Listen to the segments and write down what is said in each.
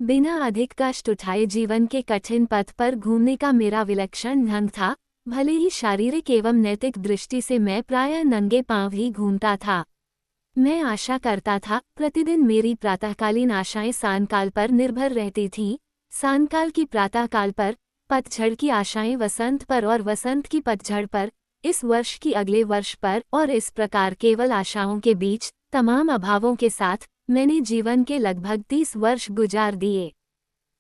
बिना अधिक कष्ट उठाए जीवन के कठिन पथ पर घूमने का मेरा विलक्षण ढंग था। भले ही शारीरिक एवं नैतिक दृष्टि से मैं प्रायः नंगे पांव ही घूमता था। मैं आशा करता था, प्रतिदिन मेरी प्रातःकालीन आशाएं सायंकाल पर निर्भर रहती थीं, सायंकाल की प्रातःकाल पर, पतझड़ की आशाएं वसंत पर और वसंत की पतझड़ पर, इस वर्ष की अगले वर्ष पर, और इस प्रकार केवल आशाओं के बीच तमाम अभावों के साथ मैंने जीवन के लगभग 30 वर्ष गुजार दिए।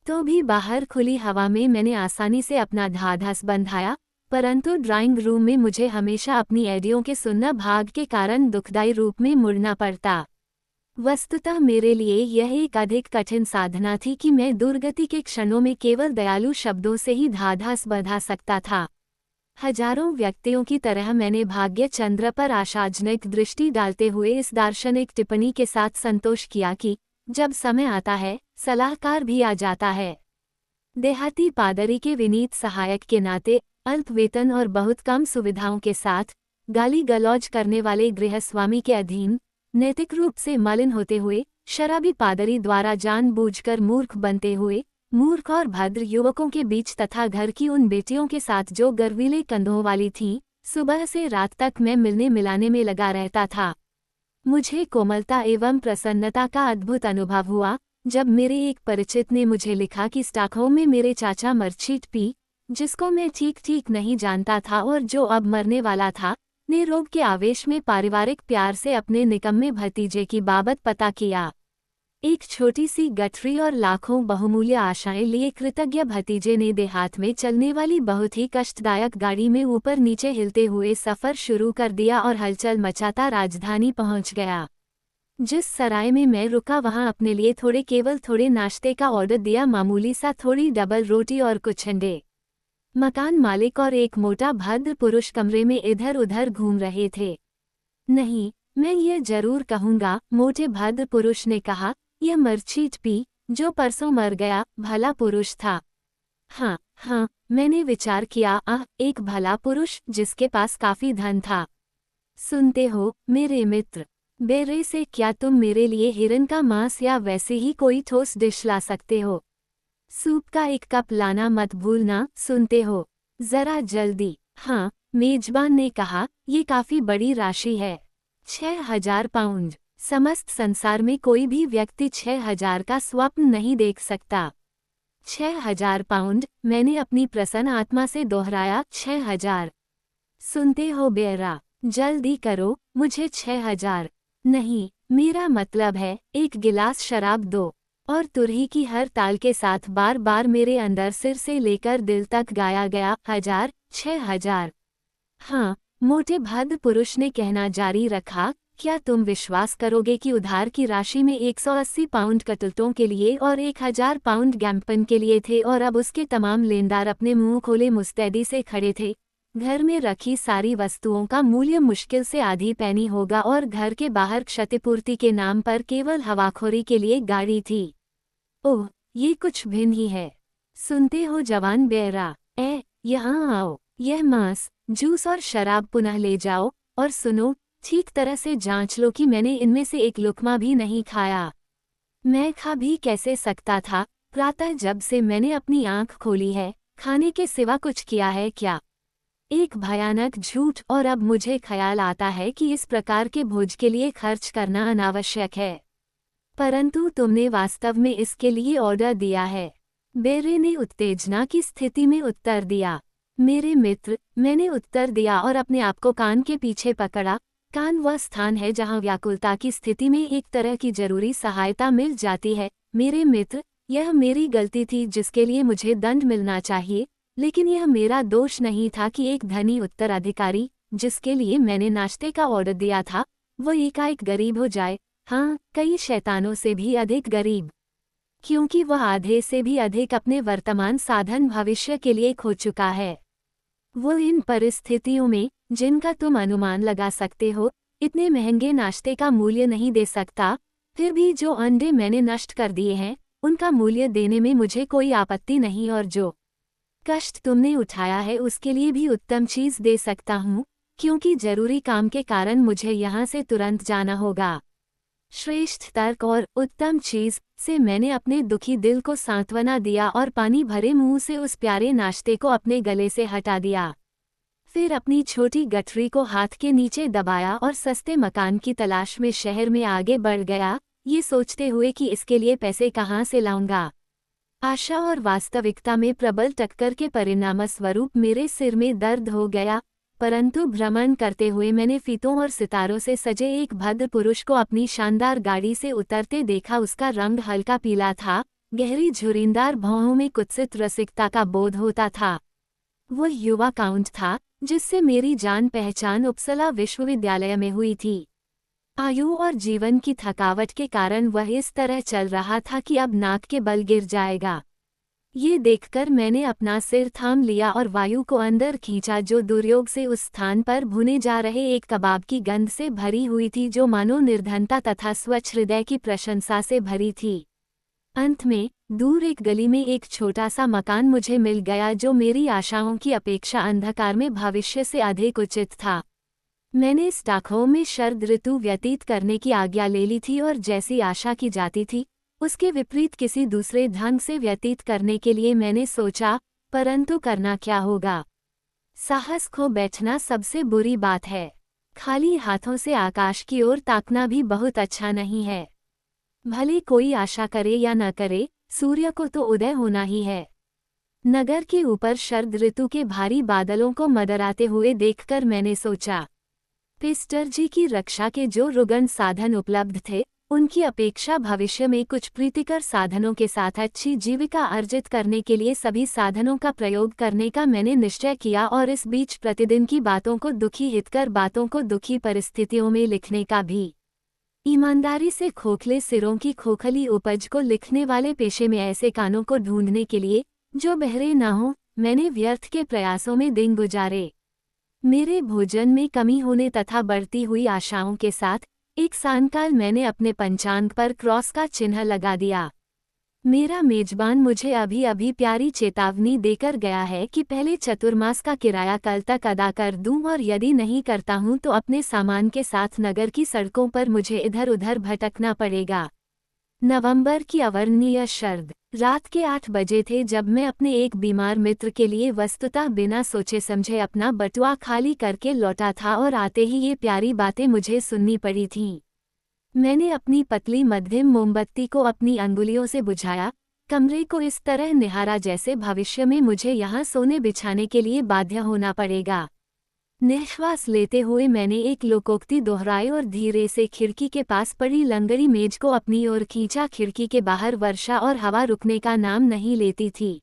तो भी बाहर खुली हवा में मैंने आसानी से अपना ढाढ़स बंधाया, परंतु ड्राइंग रूम में मुझे हमेशा अपनी एडियों के सुन्न भाग के कारण दुखदायी रूप में मुड़ना पड़ता। वस्तुतः मेरे लिए यह एक अधिक कठिन साधना थी कि मैं दुर्गति के क्षणों में केवल दयालु शब्दों से ही ढाढ़स बंधा सकता था। हजारों व्यक्तियों की तरह मैंने भाग्य चंद्र पर आशाजनक दृष्टि डालते हुए इस दार्शनिक टिप्पणी के साथ संतोष किया कि जब समय आता है, सलाहकार भी आ जाता है। देहाती पादरी के विनीत सहायक के नाते, अल्प वेतन और बहुत कम सुविधाओं के साथ, गाली गलौज करने वाले गृहस्वामी के अधीन, नैतिक रूप से मलिन होते हुए, शराबी पादरी द्वारा जानबूझकर मूर्ख बनते हुए, मूर्ख और भद्र युवकों के बीच तथा घर की उन बेटियों के साथ जो गर्वीले कंधों वाली थीं, सुबह से रात तक मैं मिलने मिलाने में लगा रहता था। मुझे कोमलता एवं प्रसन्नता का अद्भुत अनुभव हुआ जब मेरे एक परिचित ने मुझे लिखा कि स्टॉकहोम में मेरे चाचा मर्चीट पी, जिसको मैं ठीक ठीक नहीं जानता था और जो अब मरने वाला था, ने रोग के आवेश में पारिवारिक प्यार से अपने निकम्मे भतीजे की बाबत पता किया। एक छोटी सी गठरी और लाखों बहुमूल्य आशाएं लिए कृतज्ञ भतीजे ने देहात में चलने वाली बहुत ही कष्टदायक गाड़ी में ऊपर नीचे हिलते हुए सफ़र शुरू कर दिया और हलचल मचाता राजधानी पहुंच गया। जिस सराय में मैं रुका वहां अपने लिए केवल थोड़े नाश्ते का ऑर्डर दिया, मामूली सा थोड़ी डबल रोटी और कुछ अंडे। मकान मालिक और एक मोटा भद्र पुरुष कमरे में इधर उधर घूम रहे थे। नहीं, मैं ये जरूर कहूँगा, मोटे भद्र पुरुष ने कहा, यह मर्चीट पी, जो परसों मर गया, भला पुरुष था। हाँ, मैंने विचार किया, एक भला पुरुष जिसके पास काफी धन था। सुनते हो मेरे मित्र, बेरे से क्या तुम मेरे लिए हिरन का मांस या वैसे ही कोई ठोस डिश ला सकते हो? सूप का एक कप लाना मत भूलना, सुनते हो? जरा जल्दी। हाँ, मेजबान ने कहा, ये काफी बड़ी राशि है। 6,000 पाउंड। समस्त संसार में कोई भी व्यक्ति 6,000 का स्वप्न नहीं देख सकता। 6,000 पाउंड, मैंने अपनी प्रसन्न आत्मा से दोहराया, 6,000। सुनते हो बेरा, जल्दी करो, मुझे 6,000। नहीं, मेरा मतलब है, एक गिलास शराब दो। और तुरही की हर ताल के साथ बार बार मेरे अंदर सिर से लेकर दिल तक गाया गया, 1,000, 6,000। हाँ, मोटे भद्र पुरुष ने कहना जारी रखा, क्या तुम विश्वास करोगे कि उधार की राशि में 180 पाउंड कटलटों के लिए और 1,000 पाउंड गैम्पन के लिए थे और अब उसके तमाम लेनदार अपने मुंह खोले मुस्तैदी से खड़े थे। घर में रखी सारी वस्तुओं का मूल्य मुश्किल से आधी पैनी होगा और घर के बाहर क्षतिपूर्ति के नाम पर केवल हवाखोरी के लिए गाड़ी थी। ओह, ये कुछ भिन्न ही है। सुनते हो जवान बेरा, यहाँ आओ, यह मांस, जूस और शराब पुनः ले जाओ, और सुनो, ठीक तरह से जांच लो कि मैंने इनमें से एक लुकमा भी नहीं खाया। मैं खा भी कैसे सकता था? प्रातः जब से मैंने अपनी आंख खोली है, खाने के सिवा कुछ किया है क्या? एक भयानक झूठ। और अब मुझे ख्याल आता है कि इस प्रकार के भोज के लिए खर्च करना अनावश्यक है, परंतु तुमने वास्तव में इसके लिए ऑर्डर दिया है। बेरे ने उत्तेजना की स्थिति में उत्तर दिया। मेरे मित्र, मैंने उत्तर दिया और अपने आप को कान के पीछे पकड़ा। कान वह स्थान है जहां व्याकुलता की स्थिति में एक तरह की जरूरी सहायता मिल जाती है। मेरे मित्र, यह मेरी गलती थी जिसके लिए मुझे दंड मिलना चाहिए, लेकिन यह मेरा दोष नहीं था कि एक धनी उत्तराधिकारी, जिसके लिए मैंने नाश्ते का ऑर्डर दिया था, वह एकाएक गरीब हो जाए। हाँ, कई शैतानों से भी अधिक गरीब, क्योंकि वह आधे से भी अधिक अपने वर्तमान साधन भविष्य के लिए खो चुका है। वो इन परिस्थितियों में, जिनका तुम अनुमान लगा सकते हो, इतने महंगे नाश्ते का मूल्य नहीं दे सकता। फिर भी जो अंडे मैंने नष्ट कर दिए हैं, उनका मूल्य देने में मुझे कोई आपत्ति नहीं, और जो कष्ट तुमने उठाया है उसके लिए भी उत्तम चीज दे सकता हूँ, क्योंकि जरूरी काम के कारण मुझे यहाँ से तुरंत जाना होगा। श्रेष्ठ तर्क और उत्तम चीज, से मैंने अपने दुखी दिल को सांत्वना दिया और पानी भरे मुंह से उस प्यारे नाश्ते को अपने गले से हटा दिया। फिर अपनी छोटी गठरी को हाथ के नीचे दबाया और सस्ते मकान की तलाश में शहर में आगे बढ़ गया, ये सोचते हुए कि इसके लिए पैसे कहाँ से लाऊंगा। आशा और वास्तविकता में प्रबल टक्कर के परिणामस्वरूप मेरे सिर में दर्द हो गया, परंतु भ्रमण करते हुए मैंने फीतों और सितारों से सजे एक भद्र पुरुष को अपनी शानदार गाड़ी से उतरते देखा। उसका रंग हल्का पीला था, गहरी झुर्रीदार भौहों में कुत्सित रसिकता का बोध होता था। वह युवा काउंट था, जिससे मेरी जान पहचान उपसला विश्वविद्यालय में हुई थी। आयु और जीवन की थकावट के कारण वह इस तरह चल रहा था कि अब नाक के बल गिर जाएगा। ये देखकर मैंने अपना सिर थाम लिया और वायु को अंदर खींचा, जो दुर्योग से उस स्थान पर भुने जा रहे एक कबाब की गंध से भरी हुई थी, जो मानो निर्धनता तथा स्वच्छ हृदय की प्रशंसा से भरी थी। अंत में दूर एक गली में एक छोटा सा मकान मुझे मिल गया, जो मेरी आशाओं की अपेक्षा अंधकार में भविष्य से अधिक उचित था। मैंने स्टॉकहोम में शरद ऋतु व्यतीत करने की आज्ञा ले ली थी और जैसी आशा की जाती थी उसके विपरीत किसी दूसरे ढंग से व्यतीत करने के लिए मैंने सोचा, परंतु करना क्या होगा। साहस खो बैठना सबसे बुरी बात है। खाली हाथों से आकाश की ओर ताकना भी बहुत अच्छा नहीं है। भले कोई आशा करे या न करे, सूर्य को तो उदय होना ही है। नगर के ऊपर शरद ऋतु के भारी बादलों को मडराते हुए देखकर मैंने सोचा, पेस्टर जी की रक्षा के जो रुगन साधन उपलब्ध थे, उनकी अपेक्षा भविष्य में कुछ प्रीतिकर साधनों के साथ अच्छी जीविका अर्जित करने के लिए सभी साधनों का प्रयोग करने का मैंने निश्चय किया, और इस बीच प्रतिदिन की बातों को दुखी हितकर बातों को दुखी परिस्थितियों में लिखने का भी। ईमानदारी से खोखले सिरों की खोखली उपज को लिखने वाले पेशे में ऐसे कानों को ढूंढने के लिए जो बहरे न हों, मैंने व्यर्थ के प्रयासों में दिन गुजारे। मेरे भोजन में कमी होने तथा बढ़ती हुई आशाओं के साथ एक सायंकाल मैंने अपने पंचांग पर क्रॉस का चिन्ह लगा दिया। मेरा मेजबान मुझे अभी अभी प्यारी चेतावनी देकर गया है कि पहले चतुर्मास का किराया कल तक अदा कर दूं, और यदि नहीं करता हूं तो अपने सामान के साथ नगर की सड़कों पर मुझे इधर उधर भटकना पड़ेगा। नवंबर की अवर्णनीय शरद रात के 8 बजे थे जब मैं अपने एक बीमार मित्र के लिए वस्तुतः बिना सोचे समझे अपना बटुआ खाली करके लौटा था, और आते ही ये प्यारी बातें मुझे सुननी पड़ी थीं। मैंने अपनी पतली मध्यम मोमबत्ती को अपनी अंगुलियों से बुझाया, कमरे को इस तरह निहारा जैसे भविष्य में मुझे यहाँ सोने बिछाने के लिए बाध्य होना पड़ेगा। निश्वास लेते हुए मैंने एक लोकोक्ति दोहराई और धीरे से खिड़की के पास पड़ी लंगड़ी मेज को अपनी ओर खींचा। खिड़की के बाहर वर्षा और हवा रुकने का नाम नहीं लेती थी।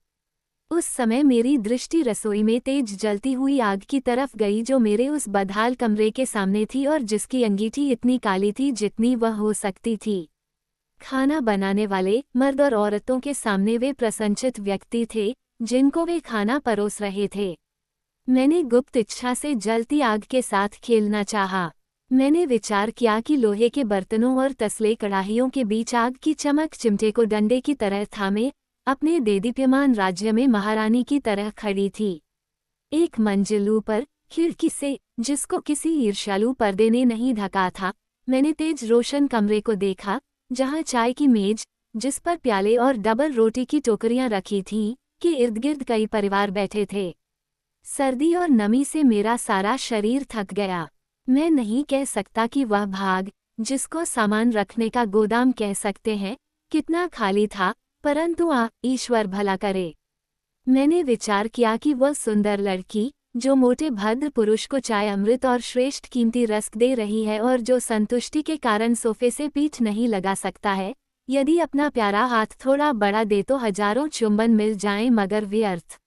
उस समय मेरी दृष्टि रसोई में तेज जलती हुई आग की तरफ गई, जो मेरे उस बदहाल कमरे के सामने थी और जिसकी अंगीठी इतनी काली थी जितनी वह हो सकती थी। खाना बनाने वाले मर्द और औरतों के सामने वे प्रसन्नचित व्यक्ति थे जिनको वे खाना परोस रहे थे। मैंने गुप्त इच्छा से जलती आग के साथ खेलना चाहा। मैंने विचार किया कि लोहे के बर्तनों और तसले कड़ाहियों के बीच आग की चमक चिमटे को डंडे की तरह थामे अपने देदीप्यमान राज्य में महारानी की तरह खड़ी थी। एक मंजिल ऊपर खिड़की से, जिसको किसी ईर्ष्यालु पर्दे ने नहीं ढका था, मैंने तेज रोशन कमरे को देखा, जहां चाय की मेज, जिस पर प्याले और डबल रोटी की टोकरियां रखी थीं, के इर्द गिर्द कई परिवार बैठे थे। सर्दी और नमी से मेरा सारा शरीर थक गया। मैं नहीं कह सकता कि वह भाग, जिसको सामान रखने का गोदाम कह सकते हैं, कितना खाली था, परंतु ईश्वर भला करे। मैंने विचार किया कि वह सुंदर लड़की, जो मोटे भद्र पुरुष को चाय अमृत और श्रेष्ठ कीमती रस्क दे रही है और जो संतुष्टि के कारण सोफे से पीठ नहीं लगा सकता है, यदि अपना प्यारा हाथ थोड़ा बड़ा दे तो हजारों चुंबन मिल जाएं, मगर व्यर्थ।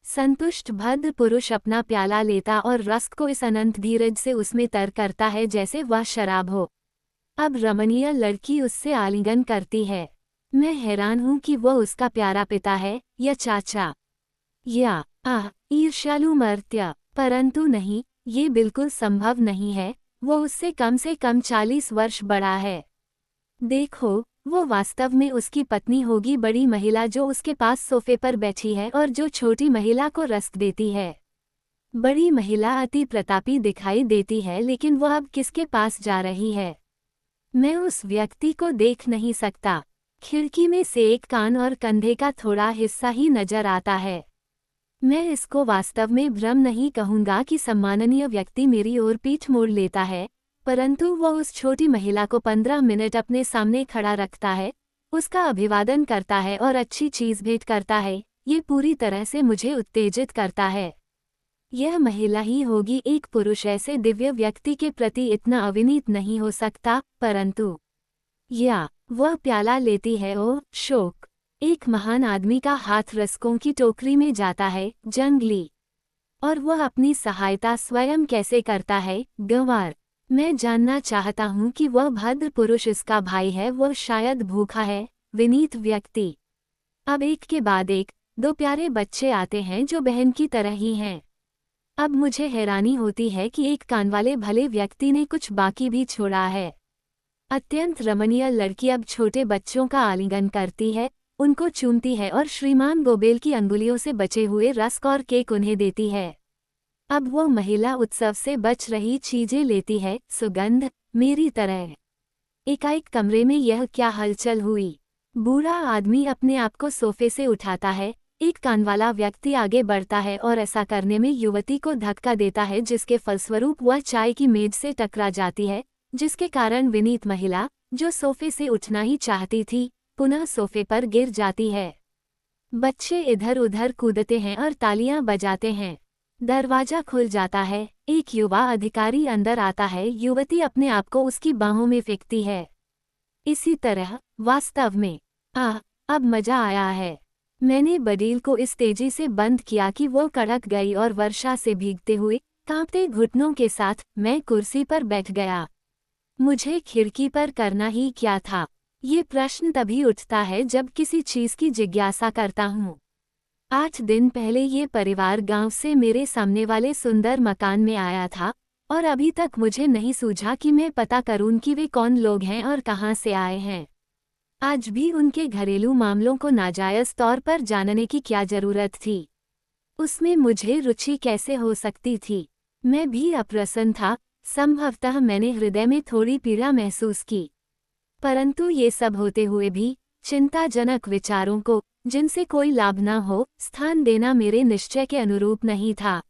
संतुष्ट भद्र पुरुष अपना प्याला लेता और रस्क को इस अनंत धीरज से उसमें तर करता है जैसे वह शराब हो। अब रमणीय लड़की उससे आलिंगन करती है। मैं हैरान हूं कि वह उसका प्यारा पिता है या चाचा या ईर्ष्यालु मर्त्य, परंतु नहीं, ये बिल्कुल संभव नहीं है। वो उससे कम 40 वर्ष बड़ा है। देखो, वो वास्तव में उसकी पत्नी होगी, बड़ी महिला जो उसके पास सोफे पर बैठी है और जो छोटी महिला को रस्क देती है। बड़ी महिला अति प्रतापी दिखाई देती है, लेकिन वह अब किसके पास जा रही है? मैं उस व्यक्ति को देख नहीं सकता। खिड़की में से एक कान और कंधे का थोड़ा हिस्सा ही नजर आता है। मैं इसको वास्तव में भ्रम नहीं कहूंगा कि सम्माननीय व्यक्ति मेरी ओर पीठ मोड़ लेता है, परंतु वह उस छोटी महिला को 15 मिनट अपने सामने खड़ा रखता है, उसका अभिवादन करता है और अच्छी चीज भेंट करता है। ये पूरी तरह से मुझे उत्तेजित करता है। यह महिला ही होगी। एक पुरुष ऐसे दिव्य व्यक्ति के प्रति इतना अविनीत नहीं हो सकता, परंतु या वह प्याला लेती है। ओ शोक! एक महान आदमी का हाथ रस्कों की टोकरी में जाता है, जंगली। और वह अपनी सहायता स्वयं कैसे करता है, गंवार। मैं जानना चाहता हूँ कि वह भद्र पुरुष इसका भाई है, वह शायद भूखा है, विनीत व्यक्ति। अब एक के बाद एक, दो प्यारे बच्चे आते हैं जो बहन की तरह ही हैं। अब मुझे हैरानी होती है कि एक कानवाले भले व्यक्ति ने कुछ बाकी भी छोड़ा है। अत्यंत रमणीय लड़की अब छोटे बच्चों का आलिंगन करती है, उनको चूमती है और श्रीमान गोबेल की अंगुलियों से बचे हुए रस्क और केक उन्हें देती है। अब वो महिला उत्सव से बच रही चीजें लेती है, सुगंध, मेरी तरह। एकाएक कमरे में यह क्या हलचल हुई? बूढ़ा आदमी अपने आप को सोफे से उठाता है, एक कानवाला व्यक्ति आगे बढ़ता है और ऐसा करने में युवती को धक्का देता है, जिसके फलस्वरूप वह चाय की मेज से टकरा जाती है, जिसके कारण विनीत महिला, जो सोफे से उठना ही चाहती थी, पुनः सोफे पर गिर जाती है। बच्चे इधर उधर कूदते हैं और तालियां बजाते हैं। दरवाजा खुल जाता है, एक युवा अधिकारी अंदर आता है, युवती अपने आप को उसकी बाहों में फेंकती है। इसी तरह, वास्तव में, अब मजा आया है। मैंने बडील को इस तेजी से बंद किया कि वो कड़क गई और वर्षा से भीगते हुए, कांपते घुटनों के साथ, मैं कुर्सी पर बैठ गया। मुझे खिड़की पर करना ही क्या था? ये प्रश्न तभी उठता है जब किसी चीज की जिज्ञासा करता हूँ। 8 दिन पहले ये परिवार गांव से मेरे सामने वाले सुंदर मकान में आया था, और अभी तक मुझे नहीं सूझा कि मैं पता करूं कि वे कौन लोग हैं और कहां से आए हैं। आज भी उनके घरेलू मामलों को नाजायज तौर पर जानने की क्या जरूरत थी? उसमें मुझे रुचि कैसे हो सकती थी? मैं भी अप्रसन्न था, संभवतः मैंने हृदय में थोड़ी पीड़ा महसूस की। परंतु ये सब होते हुए भी, चिंताजनक विचारों को, जिनसे कोई लाभ न हो, स्थान देना मेरे निश्चय के अनुरूप नहीं था।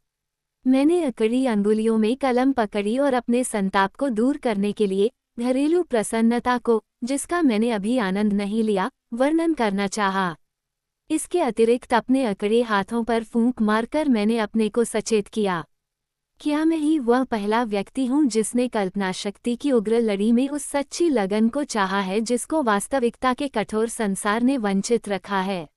मैंने अकड़ी अंगुलियों में कलम पकड़ी और अपने संताप को दूर करने के लिए, घरेलू प्रसन्नता को, जिसका मैंने अभी आनंद नहीं लिया, वर्णन करना चाहा। इसके अतिरिक्त अपने अकड़े हाथों पर फूंक मारकर मैंने अपने को सचेत किया। क्या मैं ही वह पहला व्यक्ति हूँ जिसने कल्पना शक्ति की उग्र लड़ी में उस सच्ची लगन को चाहा है जिसको वास्तविकता के कठोर संसार ने वंचित रखा है?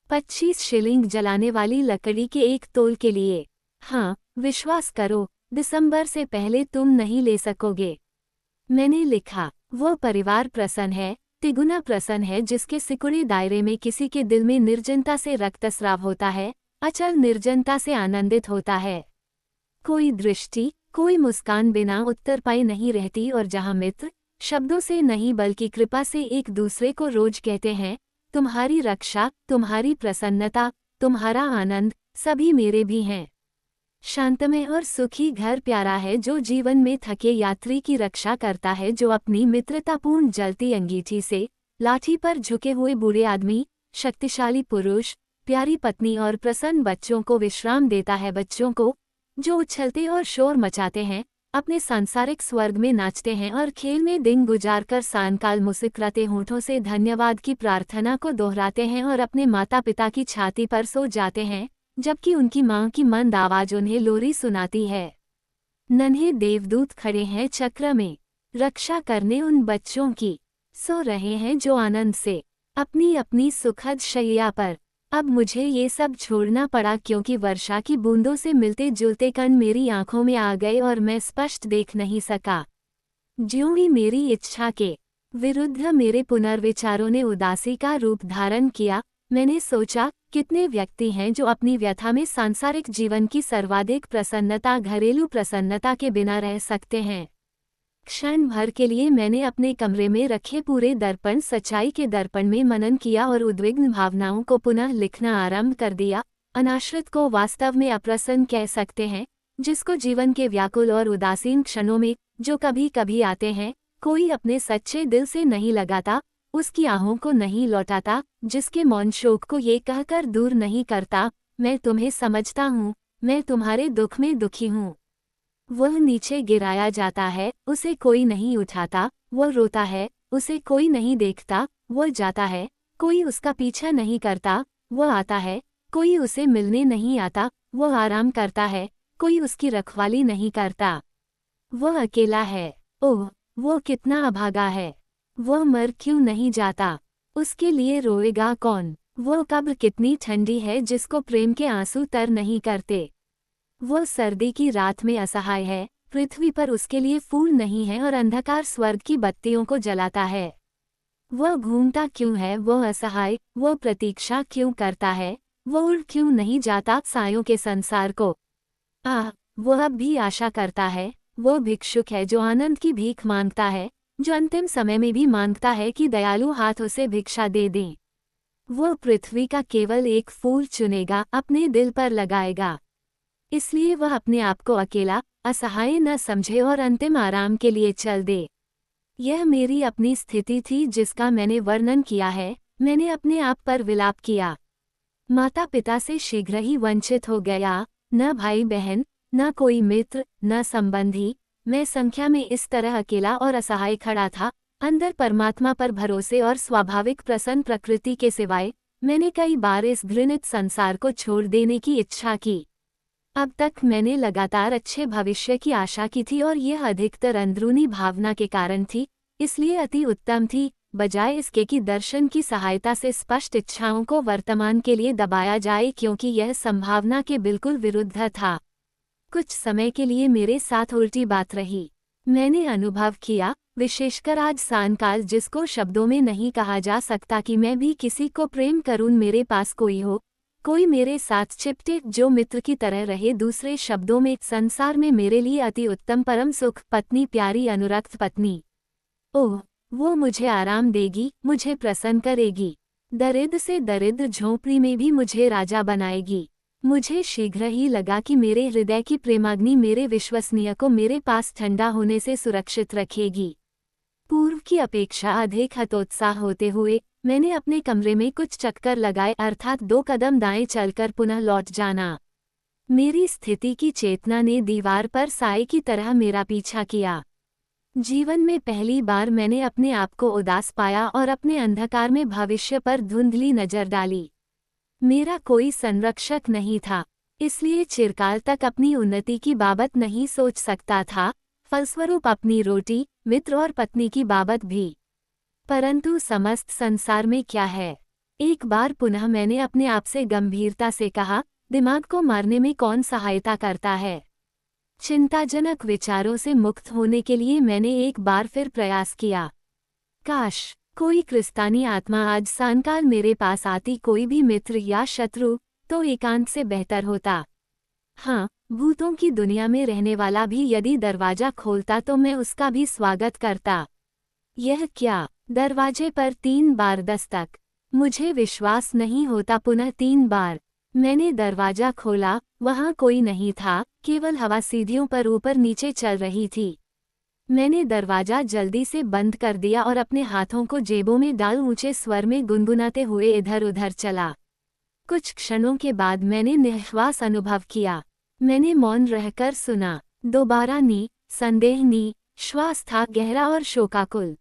25 शिलिंग जलाने वाली लकड़ी के एक तोल के लिए। हाँ, विश्वास करो, दिसंबर से पहले तुम नहीं ले सकोगे। मैंने लिखा, वो परिवार प्रसन्न है, तिगुना प्रसन्न है, जिसके सिकुड़े दायरे में किसी के दिल में निर्जनता से रक्तस्राव होता है, अचल निर्जनता से आनंदित होता है। कोई दृष्टि, कोई मुस्कान बिना उत्तर पाए नहीं रहती, और जहाँ मित्र, शब्दों से नहीं बल्कि कृपा से एक दूसरे को रोज कहते हैं, तुम्हारी रक्षा, तुम्हारी प्रसन्नता, तुम्हारा आनंद, सभी मेरे भी हैं। शांतमय और सुखी घर प्यारा है, जो जीवन में थके यात्री की रक्षा करता है, जो अपनी मित्रतापूर्ण जलती अंगीठी से, लाठी पर झुके हुए बूढ़े आदमी, शक्तिशाली पुरुष, प्यारी पत्नी और प्रसन्न बच्चों को विश्राम देता है, बच्चों को, जो उछलते और शोर मचाते हैं, अपने सांसारिक स्वर्ग में नाचते हैं और खेल में दिन गुजारकर सायंकाल मुस्कुराते होठों से धन्यवाद की प्रार्थना को दोहराते हैं और अपने माता पिता की छाती पर सो जाते हैं, जबकि उनकी मां की मंद आवाज उन्हें लोरी सुनाती है। नन्हे देवदूत खड़े हैं चक्र में, रक्षा करने उन बच्चों की, सो रहे हैं जो आनंद से, अपनी अपनी सुखद शैया पर। अब मुझे ये सब छोड़ना पड़ा क्योंकि वर्षा की बूंदों से मिलते जुलते कण मेरी आंखों में आ गए और मैं स्पष्ट देख नहीं सका। ज्यों ही मेरी इच्छा के विरुद्ध मेरे पुनर्विचारों ने उदासी का रूप धारण किया, मैंने सोचा, कितने व्यक्ति हैं जो अपनी व्यथा में सांसारिक जीवन की सर्वाधिक प्रसन्नता, घरेलू प्रसन्नता के बिना रह सकते हैं। क्षण भर के लिए मैंने अपने कमरे में रखे पूरे दर्पण सच्चाई के दर्पण में मनन किया और उद्विग्न भावनाओं को पुनः लिखना आरंभ कर दिया। अनाश्रित को वास्तव में अप्रसन्न कह सकते हैं, जिसको जीवन के व्याकुल और उदासीन क्षणों में, जो कभी कभी आते हैं, कोई अपने सच्चे दिल से नहीं लगाता, उसकी आहों को नहीं लौटाता, जिसके मौन शोक को ये कहकर दूर नहीं करता, मैं तुम्हें समझता हूँ, मैं तुम्हारे दुख में दुखी हूँ। वह नीचे गिराया जाता है, उसे कोई नहीं उठाता, वह रोता है, उसे कोई नहीं देखता, वह जाता है, कोई उसका पीछा नहीं करता, वह आता है, कोई उसे मिलने नहीं आता, वह आराम करता है, कोई उसकी रखवाली नहीं करता। वह अकेला है, ओह, वो कितना अभागा है। वह मर क्यों नहीं जाता? उसके लिए रोएगा कौन? वो कब्र कितनी ठंडी है जिसको प्रेम के आंसू तर नहीं करते। वो सर्दी की रात में असहाय है, पृथ्वी पर उसके लिए फूल नहीं है और अंधकार स्वर्ग की बत्तियों को जलाता है। वह घूमता क्यों है वह असहाय, वो प्रतीक्षा क्यों करता है, वो उड़ क्यों नहीं जाता सायों के संसार को। आह, वह अब भी आशा करता है, वो भिक्षुक है जो आनंद की भीख मांगता है, जो अंतिम समय में भी मांगता है कि दयालु हाथ उसे भिक्षा दे दें। वो पृथ्वी का केवल एक फूल चुनेगा, अपने दिल पर लगाएगा। इसलिए वह अपने आप को अकेला, असहाय न समझे और अंतिम आराम के लिए चल दे। यह मेरी अपनी स्थिति थी जिसका मैंने वर्णन किया है, मैंने अपने आप पर विलाप किया। माता पिता से शीघ्र ही वंचित हो गया, न भाई बहन, न कोई मित्र, न संबंधी। मैं संख्या में इस तरह अकेला और असहाय खड़ा था, अंदर परमात्मा पर भरोसे और स्वाभाविक प्रसन्न प्रकृति के सिवाय। मैंने कई बार इस घृणित संसार को छोड़ देने की इच्छा की। अब तक मैंने लगातार अच्छे भविष्य की आशा की थी और यह अधिकतर अंदरूनी भावना के कारण थी, इसलिए अति उत्तम थी, बजाय इसके कि दर्शन की सहायता से स्पष्ट इच्छाओं को वर्तमान के लिए दबाया जाए, क्योंकि यह संभावना के बिल्कुल विरुद्ध था। कुछ समय के लिए मेरे साथ उल्टी बात रही। मैंने अनुभव किया, विशेषकर आज सायंकाल, जिसको शब्दों में नहीं कहा जा सकता, कि मैं भी किसी को प्रेम करूं, मेरे पास कोई हो, कोई मेरे साथ चिपटे, जो मित्र की तरह रहे। दूसरे शब्दों में, संसार में मेरे लिए अति उत्तम परम सुख, पत्नी, प्यारी अनुरक्त पत्नी। ओह, वो मुझे आराम देगी, मुझे प्रसन्न करेगी, दरिद्र से दरिद्र झोंपड़ी में भी मुझे राजा बनाएगी। मुझे शीघ्र ही लगा कि मेरे हृदय की प्रेमाग्नि मेरे विश्वसनीय को मेरे पास ठंडा होने से सुरक्षित रखेगी। पूर्व की अपेक्षा अधिक हतोत्साह होते हुए मैंने अपने कमरे में कुछ चक्कर लगाए, अर्थात 2 कदम दाएं चलकर पुनः लौट जाना। मेरी स्थिति की चेतना ने दीवार पर साए की तरह मेरा पीछा किया। जीवन में पहली बार मैंने अपने आप को उदास पाया और अपने अंधकार में भविष्य पर धुंधली नजर डाली। मेरा कोई संरक्षक नहीं था, इसलिए चिरकाल तक अपनी उन्नति की बाबत नहीं सोच सकता था, फलस्वरूप अपनी रोटी, मित्र और पत्नी की बाबत भी। परंतु समस्त संसार में क्या है? एक बार पुनः मैंने अपने आप से गंभीरता से कहा, दिमाग को मारने में कौन सहायता करता है? चिंताजनक विचारों से मुक्त होने के लिए मैंने एक बार फिर प्रयास किया। काश कोई क्रिस्तानी आत्मा आज सायंकाल मेरे पास आती, कोई भी मित्र या शत्रु, तो एकांत से बेहतर होता। हाँ, भूतों की दुनिया में रहने वाला भी यदि दरवाजा खोलता तो मैं उसका भी स्वागत करता। यह क्या? दरवाजे पर 3 बार दस्तक। मुझे विश्वास नहीं होता, पुनः 3 बार। मैंने दरवाजा खोला, वहाँ कोई नहीं था, केवल हवा सीढ़ियों पर ऊपर नीचे चल रही थी। मैंने दरवाजा जल्दी से बंद कर दिया और अपने हाथों को जेबों में डाल ऊंचे स्वर में गुनगुनाते हुए इधर उधर चला। कुछ क्षणों के बाद मैंने निःश्वास अनुभव किया। मैंने मौन रहकर सुना। दोबारा नी, संदेह नी, श्वास था गहरा और शोकाकुल।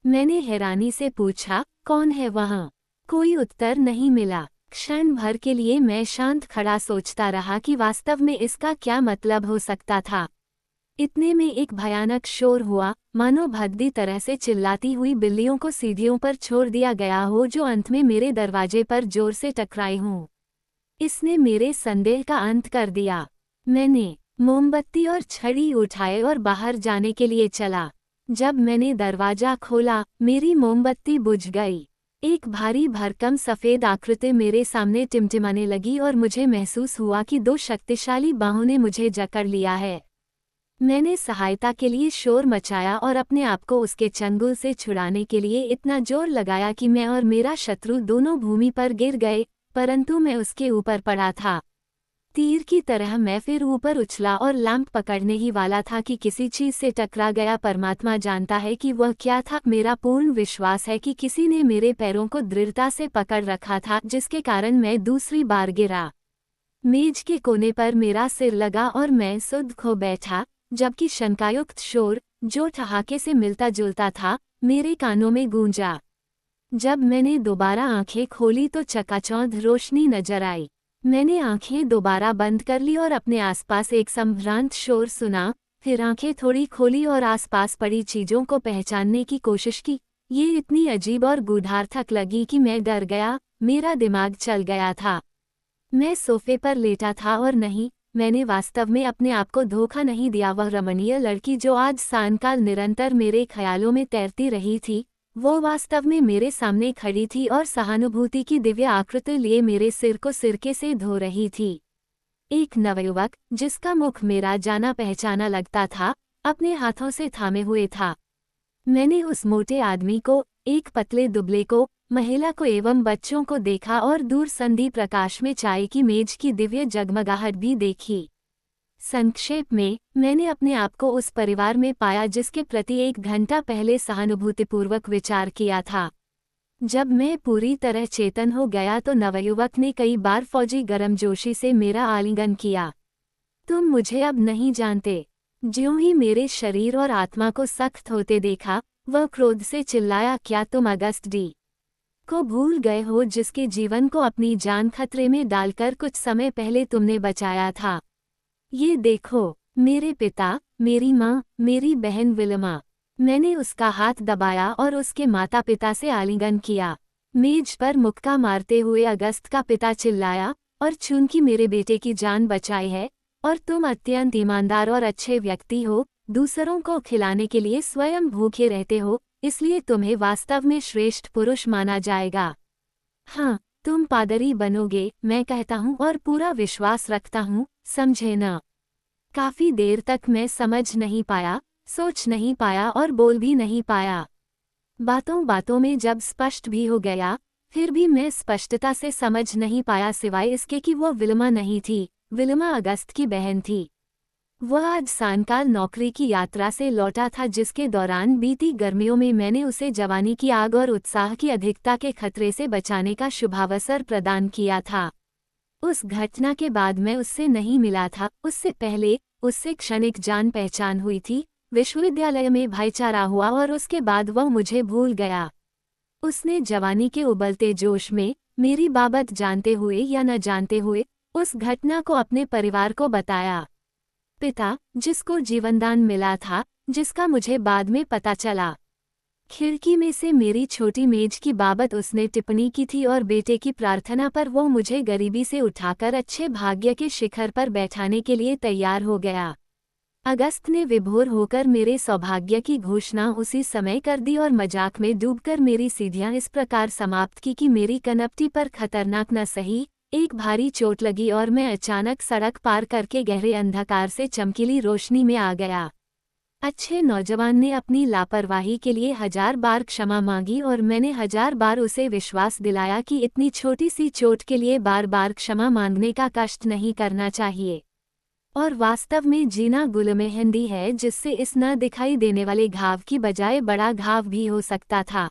मैंने हैरानी से पूछा, कौन है वहाँ? कोई उत्तर नहीं मिला। क्षण भर के लिए मैं शांत खड़ा सोचता रहा कि वास्तव में इसका क्या मतलब हो सकता था। इतने में एक भयानक शोर हुआ, मानो भद्दी तरह से चिल्लाती हुई बिल्लियों को सीढ़ियों पर छोड़ दिया गया हो, जो अंत में मेरे दरवाजे पर जोर से टकराई हूँ। इसने मेरे संदेह का अंत कर दिया। मैंने मोमबत्ती और छड़ी उठाए और बाहर जाने के लिए चला। जब मैंने दरवाजा खोला, मेरी मोमबत्ती बुझ गई। एक भारी भरकम सफ़ेद आकृति मेरे सामने टिमटिमाने लगी और मुझे महसूस हुआ कि 2 शक्तिशाली बाहों ने मुझे जकड़ लिया है। मैंने सहायता के लिए शोर मचाया और अपने आप को उसके चंगुल से छुड़ाने के लिए इतना जोर लगाया कि मैं और मेरा शत्रु दोनों भूमि पर गिर गए, परंतु मैं उसके ऊपर पड़ा था। तीर की तरह मैं फिर ऊपर उछला और लैंप पकड़ने ही वाला था कि किसी चीज से टकरा गया। परमात्मा जानता है कि वह क्या था। मेरा पूर्ण विश्वास है कि किसी ने मेरे पैरों को दृढ़ता से पकड़ रखा था, जिसके कारण मैं दूसरी बार गिरा। मेज के कोने पर मेरा सिर लगा और मैं सुध खो बैठा, जबकि शंकायुक्त शोर, जो ठहाके से मिलता जुलता था, मेरे कानों में गूंजा। जब मैंने दोबारा आंखें खोली तो चकाचौंध रोशनी नजर आई। मैंने आंखें दोबारा बंद कर ली और अपने आसपास एक संभ्रांत शोर सुना। फिर आंखें थोड़ी खोली और आसपास पड़ी चीजों को पहचानने की कोशिश की। ये इतनी अजीब और गूढ़ार्थक लगी कि मैं डर गया। मेरा दिमाग चल गया था। मैं सोफे पर लेटा था और नहीं, मैंने वास्तव में अपने आप को धोखा नहीं दिया। वह रमणीय लड़की जो आज सायंकाल निरंतर मेरे ख्यालों में तैरती रही थी, वो वास्तव में मेरे सामने खड़ी थी और सहानुभूति की दिव्य आकृति लिए मेरे सिर को सिरके से धो रही थी। एक नवयुवक, जिसका मुख मेरा जाना पहचाना लगता था, अपने हाथों से थामे हुए था। मैंने उस मोटे आदमी को, एक पतले दुबले को, महिला को एवं बच्चों को देखा और दूर संधि प्रकाश में चाय की मेज की दिव्य जगमगाहट भी देखी। संक्षेप में, मैंने अपने आप को उस परिवार में पाया जिसके प्रति 1 घंटा पहले सहानुभूतिपूर्वक विचार किया था। जब मैं पूरी तरह चेतन हो गया तो नवयुवक ने कई बार फौजी गर्मजोशी से मेरा आलिंगन किया। तुम मुझे अब नहीं जानते। ज्यों ही मेरे शरीर और आत्मा को सख्त होते देखा, वह क्रोध से चिल्लाया, क्या तुम अगस्त डी को भूल गए हो, जिसके जीवन को अपनी जान खतरे में डालकर कुछ समय पहले तुमने बचाया था? ये देखो, मेरे पिता, मेरी माँ, मेरी बहन विल्मा। मैंने उसका हाथ दबाया और उसके माता पिता से आलिंगन किया। मेज पर मुक्का मारते हुए अगस्त का पिता चिल्लाया, और चूंकि मेरे बेटे की जान बचाई है और तुम अत्यंत ईमानदार और अच्छे व्यक्ति हो, दूसरों को खिलाने के लिए स्वयं भूखे रहते हो, इसलिए तुम्हें वास्तव में श्रेष्ठ पुरुष माना जाएगा। हाँ, तुम पादरी बनोगे, मैं कहता हूँ और पूरा विश्वास रखता हूँ, समझे न? काफी देर तक मैं समझ नहीं पाया, सोच नहीं पाया और बोल भी नहीं पाया। बातों बातों में जब स्पष्ट भी हो गया, फिर भी मैं स्पष्टता से समझ नहीं पाया, सिवाय इसके कि वो विल्मा नहीं थी। विल्मा अगस्त की बहन थी। वह आज सायंकाल नौकरी की यात्रा से लौटा था, जिसके दौरान बीती गर्मियों में मैंने उसे जवानी की आग और उत्साह की अधिकता के खतरे से बचाने का शुभावसर प्रदान किया था। उस घटना के बाद मैं उससे नहीं मिला था। उससे पहले उससे क्षणिक जान पहचान हुई थी, विश्वविद्यालय में भाईचारा हुआ और उसके बाद वह मुझे भूल गया। उसने जवानी के उबलते जोश में, मेरी बाबत जानते हुए या न जानते हुए, उस घटना को अपने परिवार को बताया। पिता, जिसको जीवनदान मिला था, जिसका मुझे बाद में पता चला। खिड़की में से मेरी छोटी मेज की बाबत उसने टिप्पणी की थी और बेटे की प्रार्थना पर वो मुझे गरीबी से उठाकर अच्छे भाग्य के शिखर पर बैठाने के लिए तैयार हो गया। अगस्त ने विभोर होकर मेरे सौभाग्य की घोषणा उसी समय कर दी और मजाक में डूबकर मेरी सीढ़ियां इस प्रकार समाप्त की कि मेरी कनपटी पर खतरनाक न सही, एक भारी चोट लगी और मैं अचानक सड़क पार करके गहरे अंधकार से चमकीली रोशनी में आ गया। अच्छे नौजवान ने अपनी लापरवाही के लिए 1000 बार क्षमा मांगी और मैंने 1000 बार उसे विश्वास दिलाया कि इतनी छोटी सी चोट के लिए बार बार क्षमा मांगने का कष्ट नहीं करना चाहिए। और वास्तव में जीना गुलमेहंदी है, जिससे इस न दिखाई देने वाले घाव की बजाय बड़ा घाव भी हो सकता था।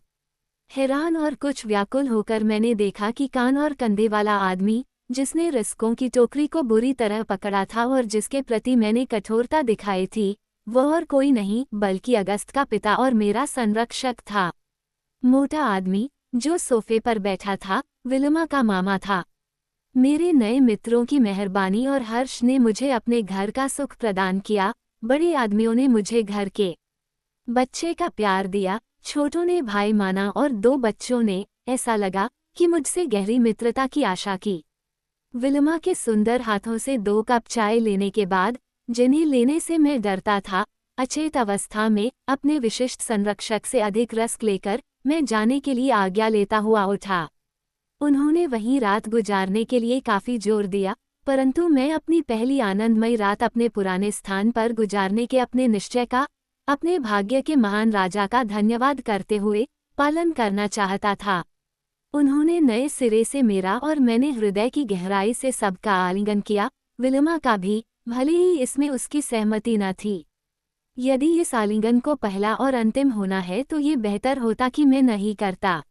हैरान और कुछ व्याकुल होकर मैंने देखा कि कान और कंधे वाला आदमी, जिसने रिस्कों की टोकरी को बुरी तरह पकड़ा था और जिसके प्रति मैंने कठोरता दिखाई थी, वह और कोई नहीं बल्कि अगस्त का पिता और मेरा संरक्षक था। मोटा आदमी, जो सोफे पर बैठा था, विल्मा का मामा था। मेरे नए मित्रों की मेहरबानी और हर्ष ने मुझे अपने घर का सुख प्रदान किया। बड़े आदमियों ने मुझे घर के बच्चे का प्यार दिया, छोटों ने भाई माना और 2 बच्चों ने, ऐसा लगा कि मुझसे गहरी मित्रता की आशा की। विल्मा के सुंदर हाथों से 2 कप चाय लेने के बाद, जिन्हें लेने से मैं डरता था, अचेत अवस्था में अपने विशिष्ट संरक्षक से अधिक रस्क लेकर मैं जाने के लिए आज्ञा लेता हुआ उठा। उन्होंने वहीं रात गुजारने के लिए काफी जोर दिया, परंतु मैं अपनी पहली आनंदमयी रात अपने पुराने स्थान पर गुजारने के अपने निश्चय का, अपने भाग्य के महान राजा का धन्यवाद करते हुए पालन करना चाहता था। उन्होंने नए सिरे से मेरा और मैंने हृदय की गहराई से सबका आलिंगन किया। विलमा का भी, भले ही इसमें उसकी सहमति न थी। यदि इस आलिंगन को पहला और अंतिम होना है तो ये बेहतर होता कि मैं नहीं करता।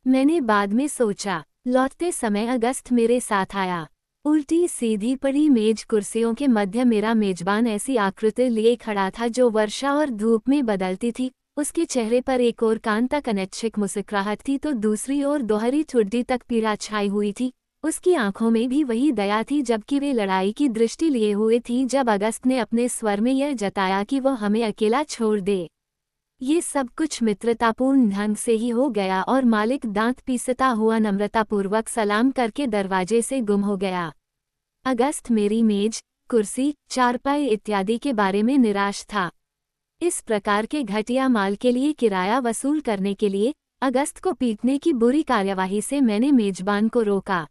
मैंने बाद में सोचा। लौटते समय अगस्त मेरे साथ आया। उल्टी सीधी पड़ी मेज कुर्सियों के मध्य मेरा मेजबान ऐसी आकृति लिए खड़ा था जो वर्षा और धूप में बदलती थी। उसके चेहरे पर एक ओर कान तक अनैच्छिक मुस्कुराहट थी तो दूसरी ओर दोहरी ठुड्डी तक पीड़ा छाई हुई थी। उसकी आंखों में भी वही दया थी जबकि वे लड़ाई की दृष्टि लिए हुए थी। जब अगस्त ने अपने स्वर में यह जताया कि वह हमें अकेला छोड़ दे, ये सब कुछ मित्रतापूर्ण ढंग से ही हो गया और मालिक दांत पीसता हुआ नम्रतापूर्वक सलाम करके दरवाजे से गुम हो गया। अगस्त मेरी मेज, कुर्सी, चारपाई इत्यादि के बारे में निराश था। इस प्रकार के घटिया माल के लिए किराया वसूल करने के लिए अगस्त को पीटने की बुरी कार्यवाही से मैंने मेजबान को रोका।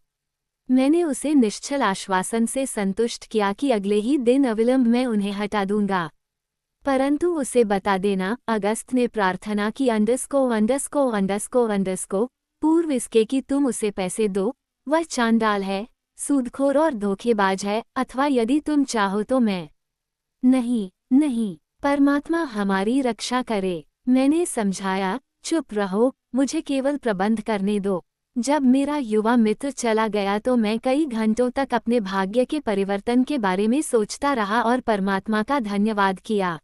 मैंने उसे निश्चल आश्वासन से संतुष्ट किया कि अगले ही दिन अविलंब मैं उन्हें हटा दूंगा। परंतु उसे बता देना, अगस्त ने प्रार्थना की _ पूर्व इसके कि तुम उसे पैसे दो। वह चांडाल है, सूदखोर और धोखेबाज है, अथवा यदि तुम चाहो तो मैं। नहीं, परमात्मा हमारी रक्षा करे। मैंने समझाया, चुप रहो, मुझे केवल प्रबंध करने दो। जब मेरा युवा मित्र चला गया तो मैं कई घंटों तक अपने भाग्य के परिवर्तन के बारे में सोचता रहा और परमात्मा का धन्यवाद किया।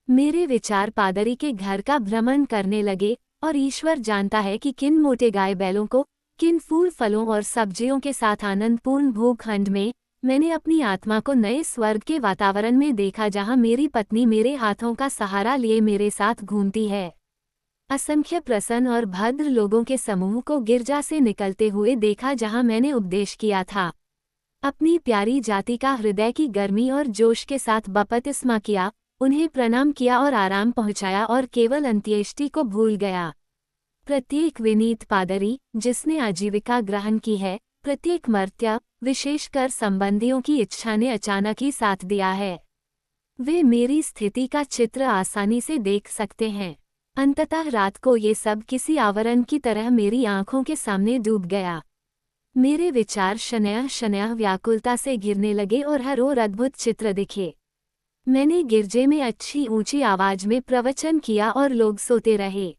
मेरे विचार पादरी के घर का भ्रमण करने लगे और ईश्वर जानता है कि किन मोटे गाय बैलों को, किन फूल फलों और सब्जियों के साथ आनंदपूर्ण भूखंड में मैंने अपनी आत्मा को नए स्वर्ग के वातावरण में देखा जहां मेरी पत्नी मेरे हाथों का सहारा लिए मेरे साथ घूमती है। असंख्य प्रसन्न और भद्र लोगों के समूह को गिरजा से निकलते हुए देखा जहां मैंने उपदेश किया था। अपनी प्यारी जाति का हृदय की गर्मी और जोश के साथ बपतिस्मा किया, उन्हें प्रणाम किया और आराम पहुंचाया और केवल अंत्येष्टि को भूल गया। प्रत्येक विनीत पादरी जिसने आजीविका ग्रहण की है, प्रत्येक मर्त्य, विशेषकर संबंधियों की इच्छा ने अचानक ही साथ दिया है। वे मेरी स्थिति का चित्र आसानी से देख सकते हैं। अंततः रात को ये सब किसी आवरण की तरह मेरी आंखों के सामने डूब गया। मेरे विचार शनयः व्याकुलता से घिरने लगे और हर ओर अद्भुत चित्र दिखे। मैंने गिरजे में अच्छी ऊंची आवाज में प्रवचन किया और लोग सोते रहे।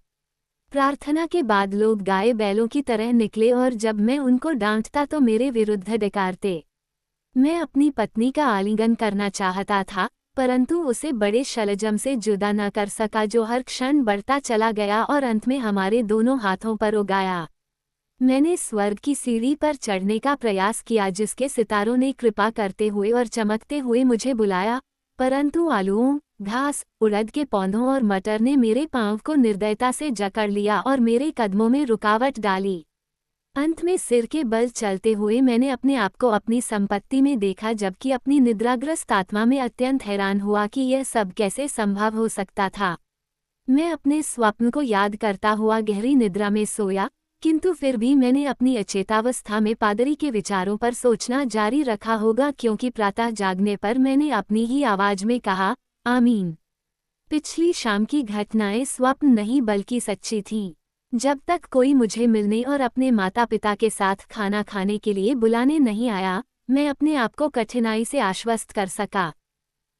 प्रार्थना के बाद लोग गाय बैलों की तरह निकले और जब मैं उनको डांटता तो मेरे विरुद्ध डिकारते। मैं अपनी पत्नी का आलिंगन करना चाहता था, परंतु उसे बड़े शलजम से जुदा न कर सका जो हर क्षण बढ़ता चला गया और अंत में हमारे दोनों हाथों पर उगाया। मैंने स्वर्ग की सीढ़ी पर चढ़ने का प्रयास किया जिसके सितारों ने कृपा करते हुए और चमकते हुए मुझे बुलाया, परंतु आलूओं, घास, उड़द के पौधों और मटर ने मेरे पांव को निर्दयता से जकड़ लिया और मेरे कदमों में रुकावट डाली। अंत में सिर के बल चलते हुए मैंने अपने आप को अपनी संपत्ति में देखा जबकि अपनी निद्राग्रस्त आत्मा में अत्यंत हैरान हुआ कि यह सब कैसे संभव हो सकता था। मैं अपने स्वप्न को याद करता हुआ गहरी निद्रा में सोया, किंतु फिर भी मैंने अपनी अचेतावस्था में पादरी के विचारों पर सोचना जारी रखा होगा क्योंकि प्रातः जागने पर मैंने अपनी ही आवाज में कहा, आमीन। पिछली शाम की घटनाएं स्वप्न नहीं बल्कि सच्ची थीं। जब तक कोई मुझे मिलने और अपने माता पिता के साथ खाना खाने के लिए बुलाने नहीं आया, मैं अपने आप को कठिनाई से आश्वस्त कर सका।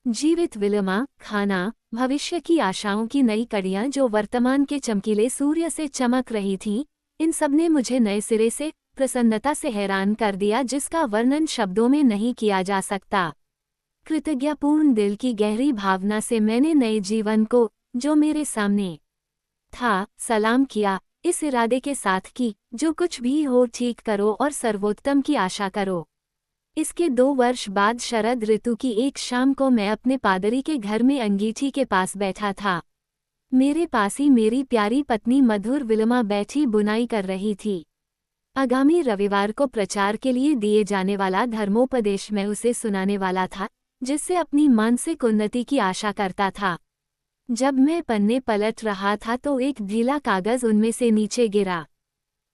जीवित विलमा, खाना, भविष्य की आशाओं की नई कड़ियां जो वर्तमान के चमकीले सूर्य से चमक रही थीं, इन सब ने मुझे नए सिरे से प्रसन्नता से हैरान कर दिया जिसका वर्णन शब्दों में नहीं किया जा सकता। कृतज्ञतापूर्ण दिल की गहरी भावना से मैंने नए जीवन को, जो मेरे सामने था, सलाम किया, इस इरादे के साथ कि जो कुछ भी हो ठीक करो और सर्वोत्तम की आशा करो। इसके 2 वर्ष बाद शरद ऋतु की एक शाम को मैं अपने पादरी के घर में अंगीठी के पास बैठा था। मेरे पास ही मेरी प्यारी पत्नी मधुर विलमा बैठी बुनाई कर रही थी। आगामी रविवार को प्रचार के लिए दिए जाने वाला धर्मोपदेश मैं उसे सुनाने वाला था, जिससे अपनी मानसिक उन्नति की आशा करता था। जब मैं पन्ने पलट रहा था तो एक ढीला कागज उनमें से नीचे गिरा।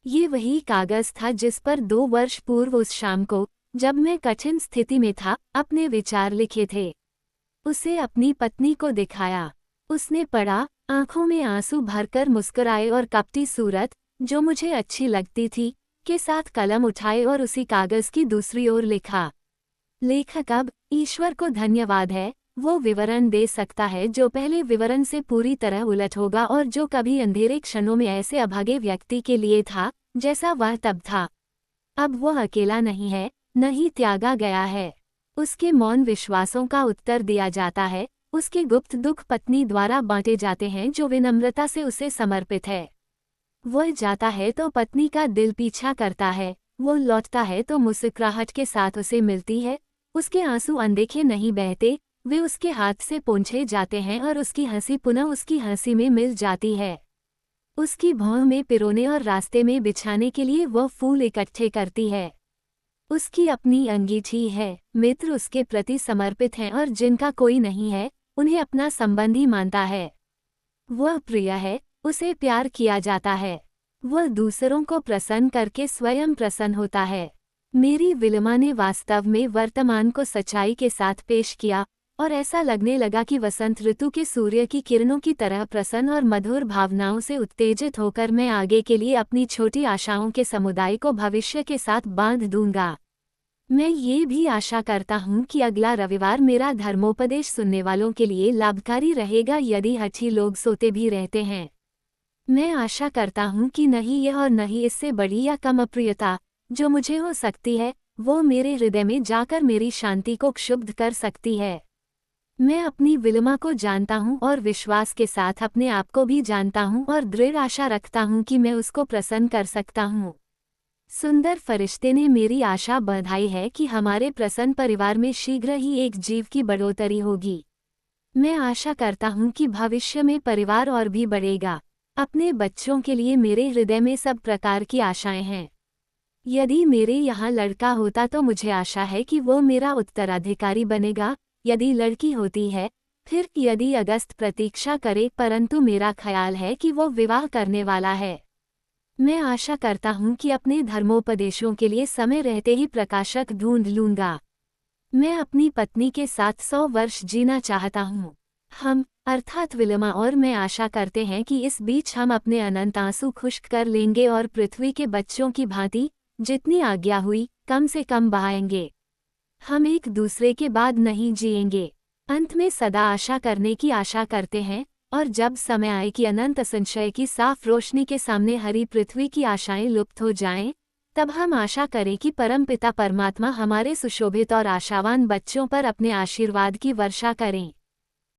ये वही कागज था जिस पर 2 वर्ष पूर्व उस शाम को, जब मैं कठिन स्थिति में था, अपने विचार लिखे थे। उसे अपनी पत्नी को दिखाया। उसने पढ़ा, आंखों में आंसू भरकर मुस्कुराए और कपटी सूरत, जो मुझे अच्छी लगती थी, के साथ कलम उठाए और उसी कागज की दूसरी ओर लिखा, लेखक अब ईश्वर को धन्यवाद है, वो विवरण दे सकता है जो पहले विवरण से पूरी तरह उलट होगा और जो कभी अंधेरे क्षणों में ऐसे अभागे व्यक्ति के लिए था जैसा वह तब था। अब वह अकेला नहीं है, न ही त्यागा गया है। उसके मौन विश्वासों का उत्तर दिया जाता है, उसके गुप्त दुख पत्नी द्वारा बांटे जाते हैं जो विनम्रता से उसे समर्पित है। वह जाता है तो पत्नी का दिल पीछा करता है, वो लौटता है तो मुस्कुराहट के साथ उसे मिलती है। उसके आंसू अनदेखे नहीं बहते, वे उसके हाथ से पोंछे जाते हैं और उसकी हंसी पुनः उसकी हंसी में मिल जाती है। उसकी भौं में पिरोने और रास्ते में बिछाने के लिए वह फूल इकट्ठे करती है। उसकी अपनी अंगीठी है, मित्र उसके प्रति समर्पित हैं और जिनका कोई नहीं है उन्हें अपना संबंधी मानता है। वह प्रिय है, उसे प्यार किया जाता है। वह दूसरों को प्रसन्न करके स्वयं प्रसन्न होता है। मेरी विलमा ने वास्तव में वर्तमान को सच्चाई के साथ पेश किया और ऐसा लगने लगा कि वसंत ऋतु के सूर्य की किरणों की तरह प्रसन्न और मधुर भावनाओं से उत्तेजित होकर मैं आगे के लिए अपनी छोटी आशाओं के समुदाय को भविष्य के साथ बांध दूंगा। मैं ये भी आशा करता हूँ कि अगला रविवार मेरा धर्मोपदेश सुनने वालों के लिए लाभकारी रहेगा यदि हठी लोग सोते भी रहते हैं। मैं आशा करता हूँ कि नहीं यह और नहीं इससे बड़ी या कम अप्रियता जो मुझे हो सकती है वो मेरे हृदय में जाकर मेरी शांति को क्षुब्ध कर सकती है। मैं अपनी विलमा को जानता हूँ और विश्वास के साथ अपने आप को भी जानता हूँ और दृढ़ आशा रखता हूँ कि मैं उसको प्रसन्न कर सकता हूँ। सुंदर फरिश्ते ने मेरी आशा बढ़ाई है कि हमारे प्रसन्न परिवार में शीघ्र ही एक जीव की बढ़ोतरी होगी। मैं आशा करता हूँ कि भविष्य में परिवार और भी बढ़ेगा। अपने बच्चों के लिए मेरे हृदय में सब प्रकार की आशाएं हैं। यदि मेरे यहाँ लड़का होता तो मुझे आशा है कि वो मेरा उत्तराधिकारी बनेगा। यदि लड़की होती है, फिर यदि अगस्त प्रतीक्षा करे, परंतु मेरा ख्याल है कि वो विवाह करने वाला है। मैं आशा करता हूँ कि अपने धर्मोपदेशों के लिए समय रहते ही प्रकाशक ढूंढ लूंगा। मैं अपनी पत्नी के साथ 100 वर्ष जीना चाहता हूँ। हम अर्थात विलमा और मैं आशा करते हैं कि इस बीच हम अपने अनंत आंसू खुश्क कर लेंगे और पृथ्वी के बच्चों की भांति जितनी आज्ञा हुई कम से कम बहाएंगे। हम एक दूसरे के बाद नहीं जिएंगे। अंत में सदा आशा करने की आशा करते हैं और जब समय आए कि अनंत संशय की साफ रोशनी के सामने हरी पृथ्वी की आशाएं लुप्त हो जाएं, तब हम आशा करें कि परमपिता परमात्मा हमारे सुशोभित और आशावान बच्चों पर अपने आशीर्वाद की वर्षा करें।